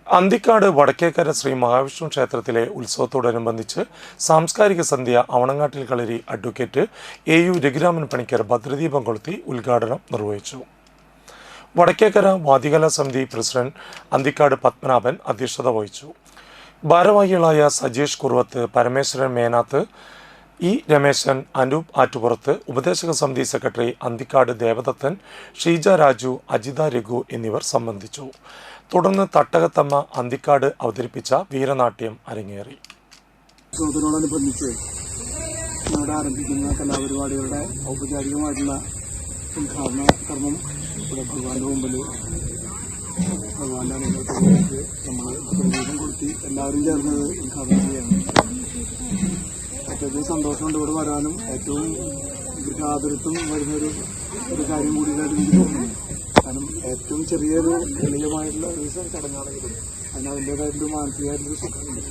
അന്തിക്കാട് വടക്കേക്കര ശ്രീ മഹാവിഷ്ണു ക്ഷേത്രത്തിലെ ഉത്സവത്തോടനുബന്ധിച്ച് സാംസ്കാരിക സന്ധ്യ അവണങ്ങാട്ടിൽ കളരി advocate AU Raghuraman Panicker ഭദ്രദീപം കൊളുത്തി ഉദ്ഘാടനം നിർവഹിച്ചു. വടക്കേക്കര വാദികലാ സമിതി പ്രസിഡന്റ് അന്തിക്കാട് പത്മനാഭൻ അധ്യക്ഷത വഹിച്ചു. ഭാരവാഹികളായ സജീഷ് കുറുവത്ത്, പരമേശ്വരൻ മേനാത്ത്, രമേശൻ, അനൂപ് ആറ്റുപുറത്ത്, ഉപദേശക സമിതി സെക്രട്ടറി അന്തിക്കാട് ദേവദത്തൻ, ഷീജ രാജു, അജിത രഘു എന്നിവർ സംബന്ധിച്ചു. തുടർന്ന് തട്ടകത്തമ്മ അന്തിക്കാട് അവതരിപ്പിച്ച വീരനാട്യം അരങ്ങേറി. ഉത്സവത്തിനോടനുബന്ധിച്ച് ഇവിടെ ആരംഭിക്കുന്ന കലാപരിപാടികളുടെ ഔപചാരികമായിട്ടുള്ള ഉദ്ഘാടന കർമ്മം ഇവിടെ ഭഗവാന്റെ മുമ്പിൽ ഭഗവാന്റെ അനുഗ്രഹത്തിലേക്ക് നമ്മൾ പ്രതീകം കൊടുത്തി എല്ലാവരും ചേർന്ന് ഉദ്ഘാടനം ചെയ്യാണ്. ഏറ്റവും സന്തോഷമുണ്ട് ഇവിടെ വരാനും. ഏറ്റവും ഗൃഹാതുരത്വം വരുന്നൊരു കാര്യം കൂടിയായിട്ട് എനിക്ക് തോന്നുന്നു. കാരണം ഏറ്റവും ചെറിയൊരു എളിയമായിട്ടുള്ള ഒരു ചടങ്ങാണെങ്കിലും അതിന് അതിൻ്റേതായിട്ടുള്ള മാനസികമായിട്ടുള്ളൊരു സുഖമുണ്ട്.